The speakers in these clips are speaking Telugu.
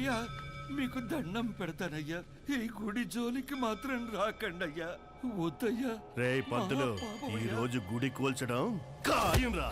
అయ్యా మీకు దండం పెడతానయ్యా, ఈ గుడి జోలికి మాత్రం రాకండయ్యా, వద్దయ్యా. రే పంతులు, ఈ రోజు గుడి కూల్చడం ఖాయం రా.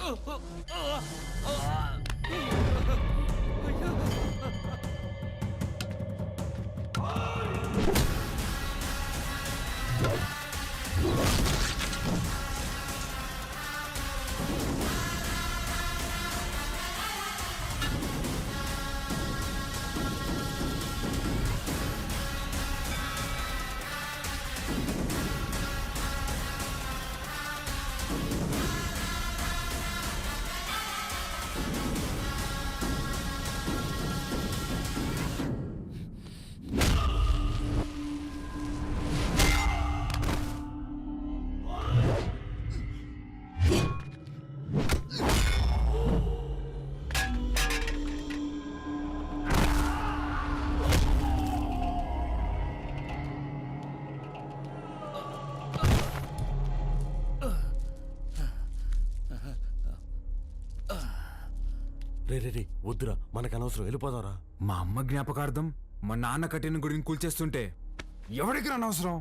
రే వద్దురా, మనకు అనవసరం, వెళ్ళిపోదాంరా. మా అమ్మ జ్ఞాపకార్థం మా నాన్న కట్టిన గుడిని కూల్చేస్తుంటే ఎవరికి అనవసరం?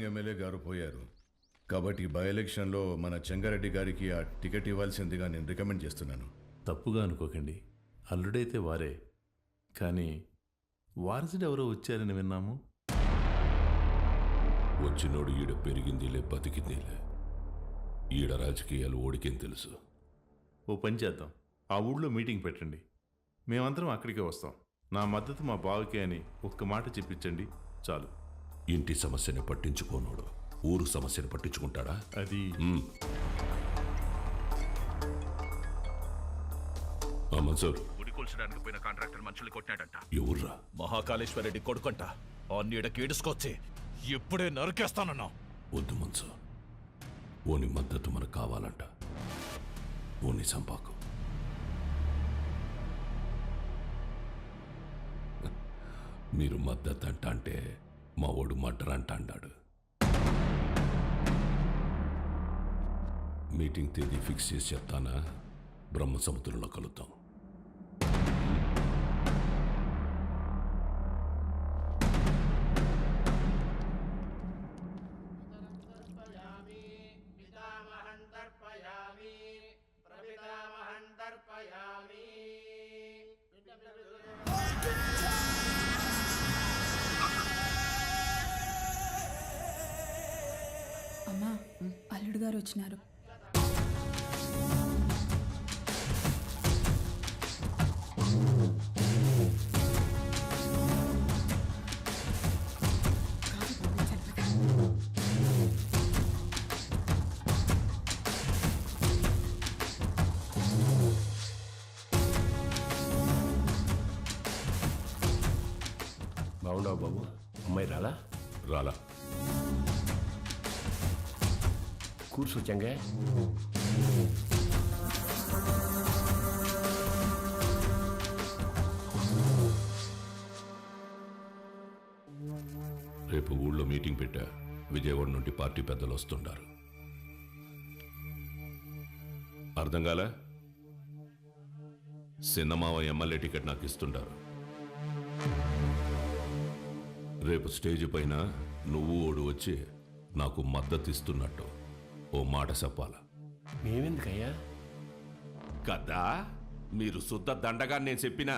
ఎమ్మెల్యే గారు పోయారు కాబట్టి బై ఎలక్షన్లో మన చెంగారెడ్డి గారికి ఆ టికెట్ ఇవ్వాల్సిందిగా నేను రికమెండ్ చేస్తున్నాను. తప్పుగా అనుకోకండి, అల్లుడైతే వారే, కానీ వారసుడు ఎవరో వచ్చారని విన్నాము. వచ్చినోడు ఈడ పెరిగిందిలే బతికిందిలే, ఈడ రాజకీయాలు ఓడికేం తెలుసు. ఓ పని చేద్దాం, ఆ ఊళ్ళో మీటింగ్ పెట్టండి, మేమందరం అక్కడికే వస్తాం. నా మద్దతు మా బావకే అని ఒక్క మాట చెప్పించండి చాలు. ఇంటి సమస్యని పట్టించుకోనోడు ఊరు సమస్యను పట్టించుకుంటాడా? అది మన్సూర్, గుడి కూల్చడానికి పోయిన కాంట్రాక్టర్ మనుషులు కొట్టినాడంట. ఎవర్రా? మహాకాళేశ్వరరెడ్డి కొడుకంట. ఆ నీడకి ఈడుసుకొచ్చి ఇప్పుడే నరికేస్తానన్నా. వద్దు మన్సూర్, ఓని మద్దతు మనకు కావాలంట, ఓని సంపాకు. మీరు మద్దతు అంట అంటే మా ఓడు మర్డర్ అంట అన్నాడు. మీటింగ్ తేదీ ఫిక్స్ చేసి చెప్తానా? బ్రహ్మ సముద్రంలో కలుద్దాం. అమ్మా, అల్లుడు గారు వచ్చినారు. రావు బాబు, అమ్మాయి రాలా? రాలా. కూర్చో చెంగే. రేపు ఊళ్ళో మీటింగ్ పెట్టా. విజయవాడ నుండి పార్టీ పెద్దలు వస్తుండారు. అర్థం కాలే? సిన్నమావ ఎమ్మెల్యే టికెట్ నాకు ఇస్తుండారు. రేపు స్టేజ్ పైన నువ్వు ఓడు వచ్చి నాకు మద్దతు ఇస్తున్నట్టు ఓ మాట చెప్పాల. మేమెందుకయ్యా? కదా మీరు శుద్ధ దండగా నేను చెప్పినా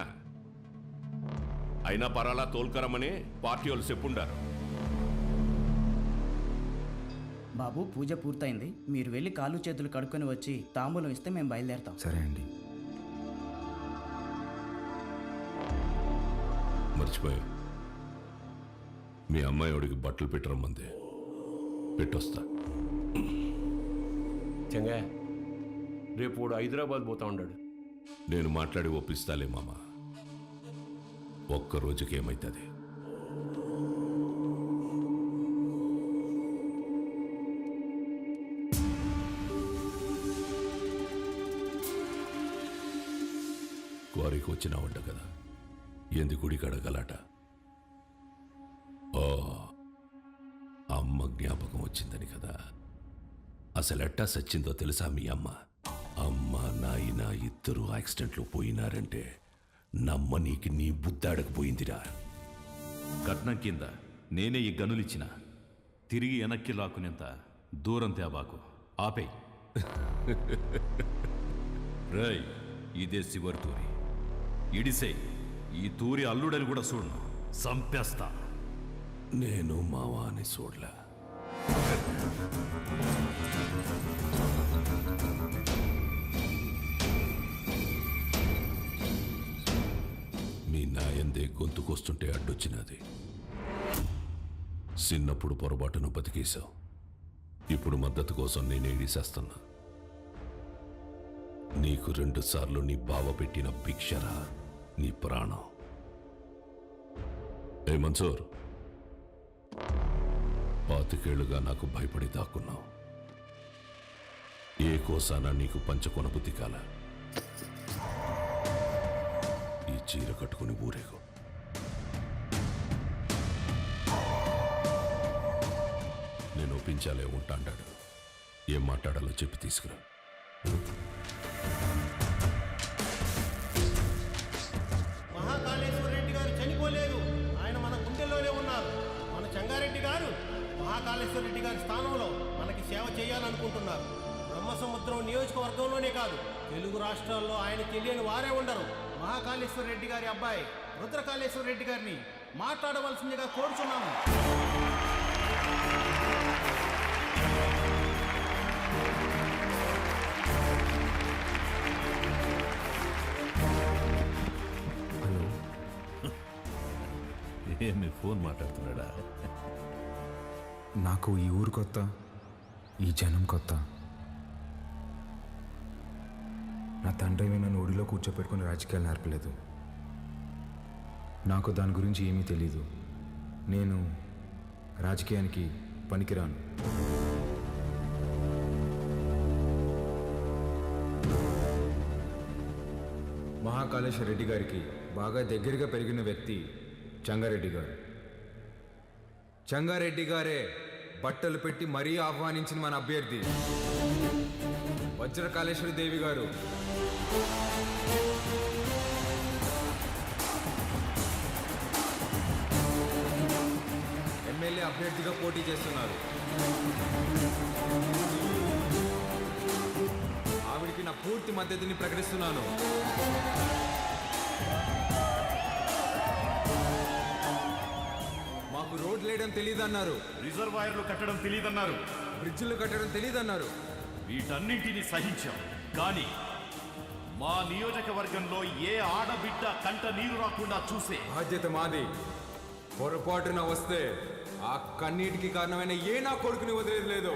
అయినా పరాలా తోల్కరమని పార్టీ వాళ్ళు చెప్పుండారు. బాబు, పూజ పూర్తయింది. మీరు వెళ్ళి కాళ్ళు చేతులు కడుక్కొని వచ్చి తాంబూలం ఇస్తే మేము బయలుదేరతాం. సరే అండి. మర్చిపోయా, మీ అమ్మాయి వాడికి బట్టలు పెట్టరమ్మంది. పెట్టొస్తా. చెంగే, రేపు వాడు హైదరాబాద్ పోతా ఉన్నాడు. నేను మాట్లాడి ఒప్పిస్తాలే మామ. ఒక్క రోజుకి ఏమైతుంది? క్వారీకి వచ్చినావంట కదా, ఏంది గుడి కడగలాట? ఓ, అమ్మ జ్ఞాపకం వచ్చిందని కదా. అసలెట్టా సచ్చిందో తెలుసా మీ అమ్మ? అమ్మ నాయన ఇద్దరు యాక్సిడెంట్లో పోయినారంటే నమ్మనీకి నీ బుద్ధాడకపోయిందిరా. కట్నం కింద నేనే ఈ గనులిచ్చిన, తిరిగి వెనక్కి లాక్కునేంత దూరం తేబాకు. ఆపే. రై, ఇదే శివరి తూరి. ఇడిసే, ఈ తూరి అల్లుడని కూడా చూడను, సంపేస్తా. నేను మావాని చూడలే. మీ నాయందే గొంతుకొస్తుంటే అడ్డొచ్చినది. చిన్నప్పుడు పొరపాటును బతికేశావు. ఇప్పుడు మద్దతు కోసం నేను ఏడిసేస్తున్నా. నీకు 2 సార్లు నీ బావ పెట్టిన భిక్షరా నీ ప్రాణం. ఏ మన్సూర్, 25 నాకు భయపడి దాక్కున్నావు. ఏ కోసానా నీకు పంచకొన బుద్ధి కాల. ఈ చీర కట్టుకుని ఊరేగు. నేను ఒప్పించాలే ఉంటాడాడు. ఏం మాట్లాడాలో చెప్పి తీసుకురా. మహాకాళేశ్వర రెడ్డి గారు చనిపోలేదు, ఆయన మన గుండెల్లోనే ఉన్నారు. మన చెంగారెడ్డి గారు మహాకాళేశ్వర రెడ్డి గారి స్థానంలో మనకి సేవ చేయాలనుకుంటున్నారు. బ్రహ్మసముద్రం నియోజకవర్గంలోనే కాదు, తెలుగు రాష్ట్రాల్లో ఆయన తెలియని వారే ఉండరు. మహాకాళేశ్వర రెడ్డి గారి అబ్బాయి రుద్రకాళేశ్వర రెడ్డి గారిని మాట్లాడవలసిందిగా కోరుచున్నాము. ఏమి ఫోన్ మాట్లాడుతున్నాడా? నాకు ఈ ఊరు కొత్త, ఈ జనం కొత్త. నా తండ్రి నన్ను ఒడిలో కూర్చోపెట్టుకుని రాజకీయాలు నేర్పలేదు. నాకు దాని గురించి ఏమీ తెలీదు. నేను రాజకీయానికి పనికిరాను. మహాకాళేశ్వర రెడ్డి గారికి బాగా దగ్గరగా పెరిగిన వ్యక్తి చెంగారెడ్డి గారు. చెంగారెడ్డి గారే బట్టలు పెట్టి మరీ ఆహ్వానించిన మన అభ్యర్థి వజ్రకాళేశ్వరి దేవి గారు. ఎమ్మెల్యే అభ్యర్థిగా పోటీ చేస్తున్నారు. ఆవిడికి నా పూర్తి మద్దతుని ప్రకటిస్తున్నాను. మాకు రోడ్లు వేయడం తెలియదన్నారు, రిజర్వాయర్లు కట్టడం తెలియదన్నారు, బ్రిడ్జిలు కట్టడం తెలియదన్నారు. వీటన్నింటినీ సహించాం. కానీ మా నియోజకవర్గంలో ఏ ఆడబిడ్డ కంట నీరు రాకుండా చూసే బాధ్యత మాది. పొరపాటున వస్తే ఆ కన్నీటికి కారణమైన ఏ నా కొడుకుని వదిలేదు లేదు.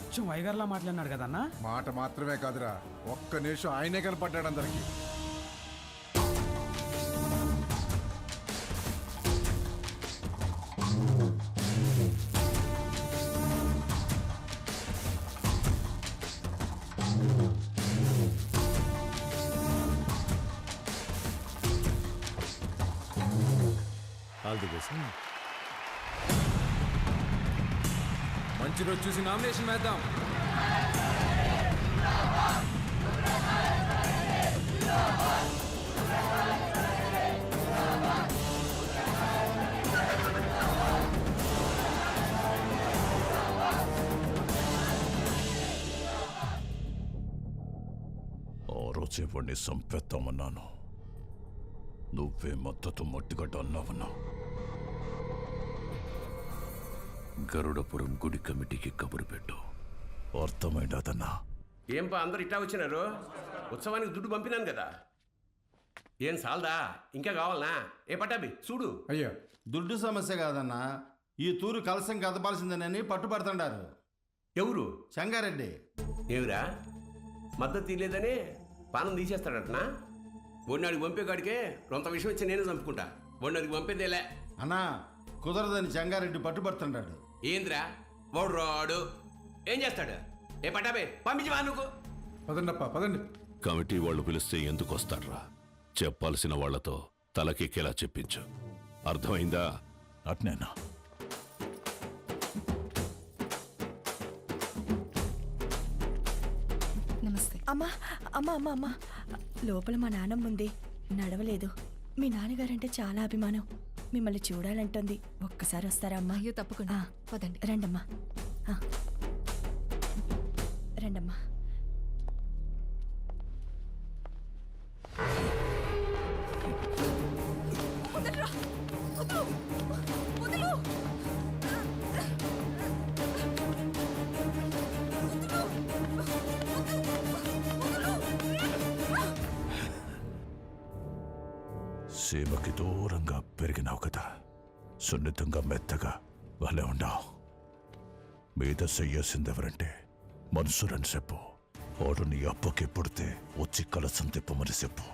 అచ్చం వైగర్లా మాట్లాడినాడు కదన్నా. మాట మాత్రమే కాదురా, ఒక్క నిమిషం ఆయనే కనపడ్డాడు అందరికి. మంచి రోజు చూసి నామినేషన్ వేద్దాం. ఆ రోజే వాడిని సంపేద్దామన్నాను, నువ్వే మద్దతు మట్టిగడ్డ అన్నావన్నా. గరుడపురం గుడి కమిటీకి కబురు పెట్టు. అర్థమైందన్నా? ఏంపా అందరు ఇట్టా వచ్చినారు? ఉత్సవానికి దుడ్డు పంపినాను కదా, ఏం సాల్దా? ఇంకా కావాలనా? ఏ పట్టాబి చూడు. అయ్యా, దుడ్డు సమస్య కాదన్నా, ఈ తూరు కలసం కదపాల్సిందేనని పట్టుబడుతుండారు. ఎవరు? సంగారెడ్డి. ఏమిరా మద్దతు తీయలేదని పానం తీసేస్తాడటనా? ఒడినాడికి పంపేకాడికే రొంత విషయం వచ్చి నేను చంపుకుంటా. ఒడినాడికి పంపేదేలే అన్నా, కుదరదని సంగారెడ్డి పట్టుబడుతుండాడు. ఏంద్రా వాడు రాడు, ఏం చేస్తాడు? ఏ పట్టాబే పంపించవా నువ్వు? పదండప్ప పదండి. కమిటీ వాళ్ళు పిలిస్తే ఎందుకు వస్తాడ్రా? చెప్పాల్సిన వాళ్లతో తలకెక్కేలా చెప్పించు. అర్థమైందా? అట్నేనా? నమస్తే. అమ్మా అమ్మా అమ్మా అమ్మా, లోపల మా నాన్నమ్మ ఉంది, నడవలేదు. మీ నాన్నగారంటే చాలా అభిమానం, మిమ్మల్ని చూడాలంటుంది. ఒక్కసారి వస్తారా అమ్మా? అయ్యో తప్పకుండా, పదండి. రండమ్మా, రండమ్మా. సీమకి దూరంగా పెరిగినావు కదా, సున్నితంగా మెత్తగా వాళ్ళే ఉండావు. మీద చెయ్యాల్సిందెవరంటే మనసురని చెప్పు. వాడు నీ అప్పకి పుడితే వచ్చి కలసం తిప్పమని చెప్పు.